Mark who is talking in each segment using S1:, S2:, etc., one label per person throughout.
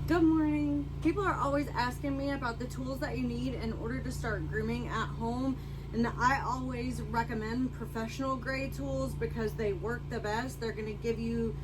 S1: Good morning. People are always asking me about the tools that you need in order to start grooming at home. And I always recommend professional grade tools because they work the best. They're going to give you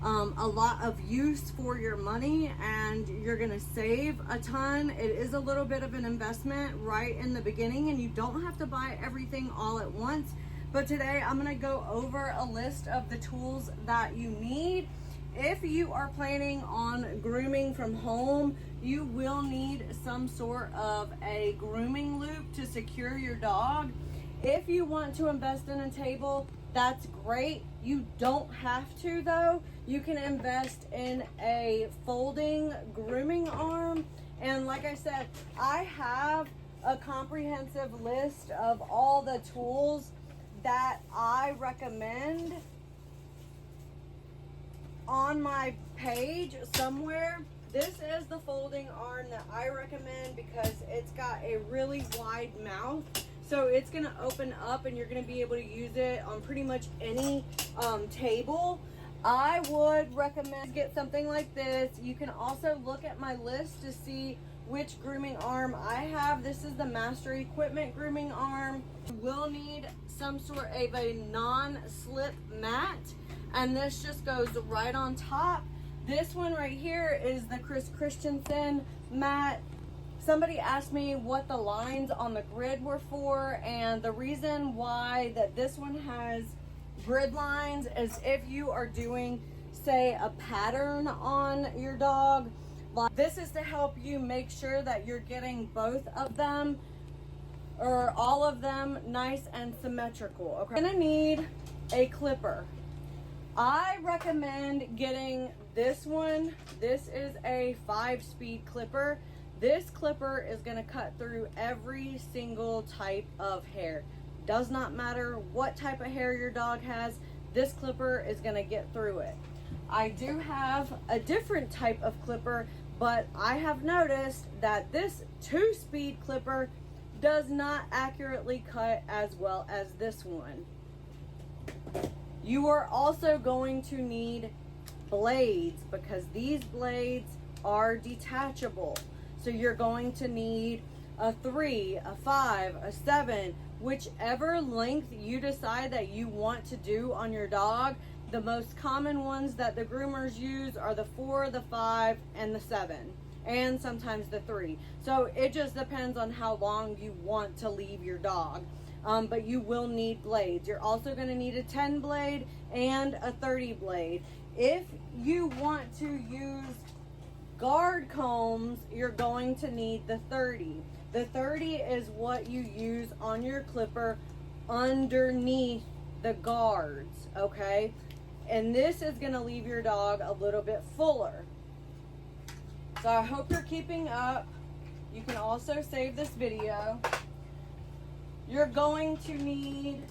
S1: a lot of use for your money and you're going to save a ton. It is a little bit of an investment right in the beginning and you don't have to buy everything all at once. But today I'm going to go over a list of the tools that you need. If you are planning on grooming from home, you will need some sort of a grooming loop to secure your dog. If you want to invest in a table, that's great. You don't have to though. You can invest in a folding grooming arm. And like I said, I have a comprehensive list of all the tools that I recommend on my page somewhere. This is the folding arm that I recommend because it's got a really wide mouth, so it's going to open up and you're going to be able to use it on pretty much any table. I would recommend get something like this. You can also look at my list to see which grooming arm I have. This is the Master Equipment grooming arm. You will need some sort of a non-slip mat, and this just goes right on top. This one right here is the Chris Christensen mat. Somebody asked me what the lines on the grid were for, and the reason why that this one has grid lines is if you are doing, say, a pattern on your dog. This is to help you make sure that you're getting both of them or all of them nice and symmetrical. Okay, you're gonna need a clipper. I recommend getting this one. This is a 5-speed clipper. This clipper is going to cut through every single type of hair. Does not matter what type of hair your dog has, this clipper is going to get through it. I do have a different type of clipper, but I have noticed that this 2-speed clipper does not accurately cut as well as this one. You are also going to need blades because these blades are detachable. So you're going to need a 3, a 5, a 7, whichever length you decide that you want to do on your dog. The most common ones that the groomers use are the 4, the 5, and the 7, and sometimes the 3. So it just depends on how long you want to leave your dog. But you will need blades. You're also going to need a 10 blade and a 30 blade. If you want to use guard combs, you're going to need the 30. The 30 is what you use on your clipper underneath the guards, okay? And this is going to leave your dog a little bit fuller. So I hope you're keeping up. You can also save this video. You're going to need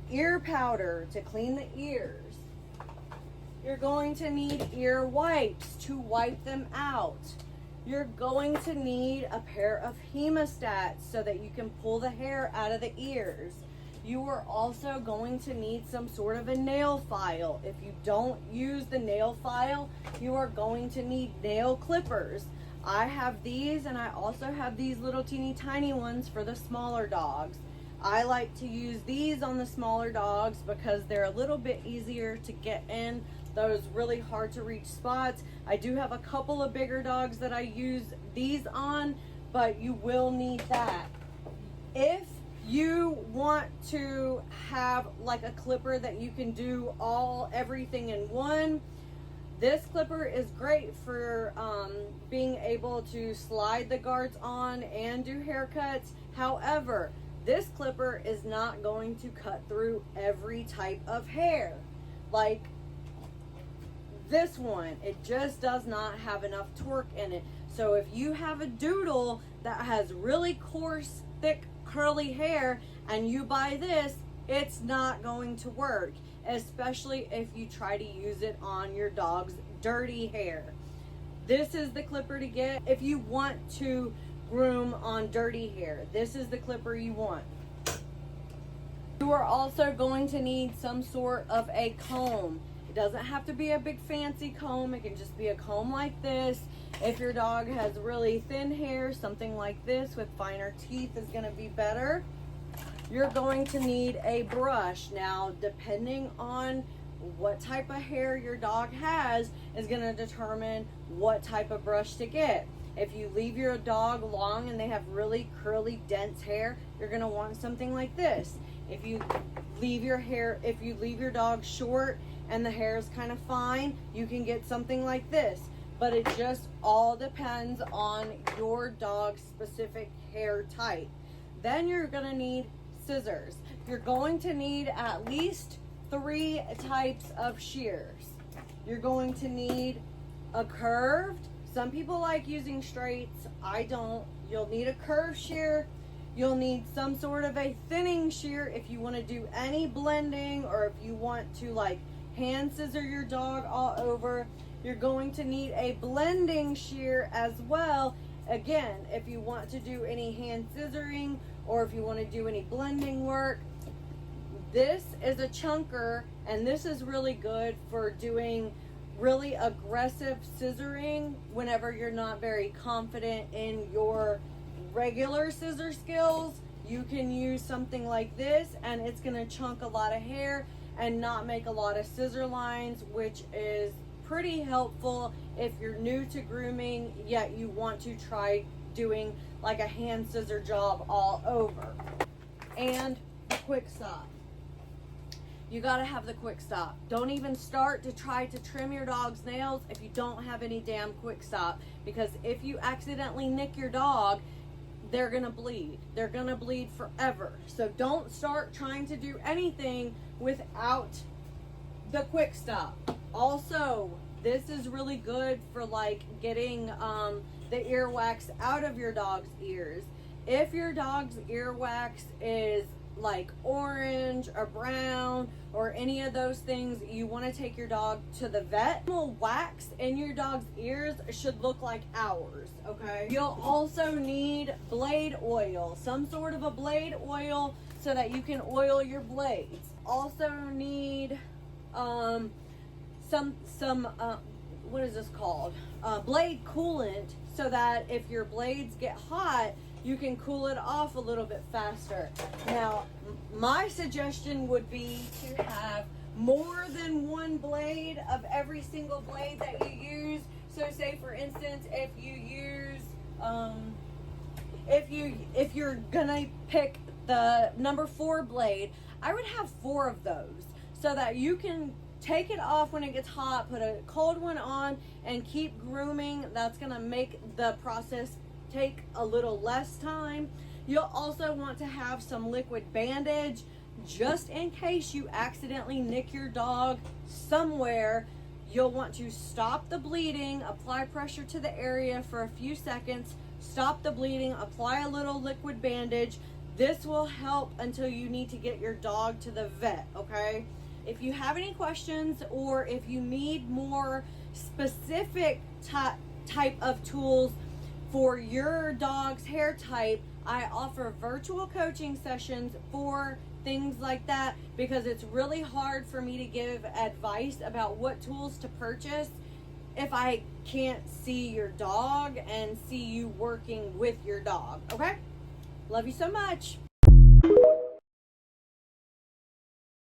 S1: ear powder to clean the ears. You're going to need ear wipes to wipe them out. You're going to need a pair of hemostats so that you can pull the hair out of the ears. You are also going to need some sort of a nail file. If you don't use the nail file, you are going to need nail clippers. I have these, and I also have these little teeny tiny ones for the smaller dogs. I like to use these on the smaller dogs because they're a little bit easier to get in those really hard to reach spots. I do have a couple of bigger dogs that I use these on, but you will need that. If you want to have like a clipper that you can do everything in one, this clipper is great for being able to slide the guards on and do haircuts. However, this clipper is not going to cut through every type of hair. Like this one, it just does not have enough torque in it. So if you have a doodle that has really coarse, thick, curly hair and you buy this, it's not going to work, especially if you try to use it on your dog's dirty hair. This is the clipper to get if you want to groom on dirty hair. This is the clipper you want. You are also going to need some sort of a comb. It doesn't have to be a big fancy comb. It can just be a comb like this. If your dog has really thin hair, something like this with finer teeth is going to be better. You're going to need a brush. Now, depending on what type of hair your dog has is going to determine what type of brush to get. If you leave your dog long and they have really curly, dense hair, you're going to want something like this. If you leave your dog short and the hair is kind of fine, you can get something like this. But it just all depends on your dog's specific hair type. Then you're going to need scissors. You're going to need at least 3 types of shears. You're going to need a curved. Some people like using straights. I don't. You'll need a curved shear. You'll need some sort of a thinning shear if you want to do any blending, or if you want to like hand scissor your dog all over. You're going to need a blending shear as well. Again, if you want to do any hand scissoring or if you want to do any blending work. This is a chunker, and this is really good for doing really aggressive scissoring whenever you're not very confident in your regular scissor skills. You can use something like this, and it's going to chunk a lot of hair and not make a lot of scissor lines, which is pretty helpful if you're new to grooming yet you want to try doing like a hand scissor job all over. And the quick stop. You got to have the quick stop. Don't even start to try to trim your dog's nails if you don't have any damn quick stop, because if you accidentally nick your dog, they're going to bleed. They're going to bleed forever. So don't start trying to do anything without the quick stop. Also, this is really good for like getting the earwax out of your dog's ears. If your dog's earwax is like orange or brown or any of those things, you want to take your dog to the vet. Normal wax in your dog's ears should look like ours, okay? You'll also need blade oil, some sort of a blade oil so that you can oil your blades. Also need what is this called? Blade coolant, so that if your blades get hot, you can cool it off a little bit faster. Now, my suggestion would be to have more than one blade of every single blade that you use. So say for instance, if you use, if you're gonna pick the number 4 blade, I would have 4 of those so that you can take it off when it gets hot, put a cold one on, and keep grooming. That's gonna make the process take a little less time. You'll also want to have some liquid bandage just in case you accidentally nick your dog somewhere. You'll want to stop the bleeding, apply pressure to the area for a few seconds, stop the bleeding, apply a little liquid bandage. This will help until you need to get your dog to the vet, okay? If you have any questions, or if you need more specific type of tools for your dog's hair type, I offer virtual coaching sessions for things like that, because it's really hard for me to give advice about what tools to purchase if I can't see your dog and see you working with your dog. Okay? Love you so much.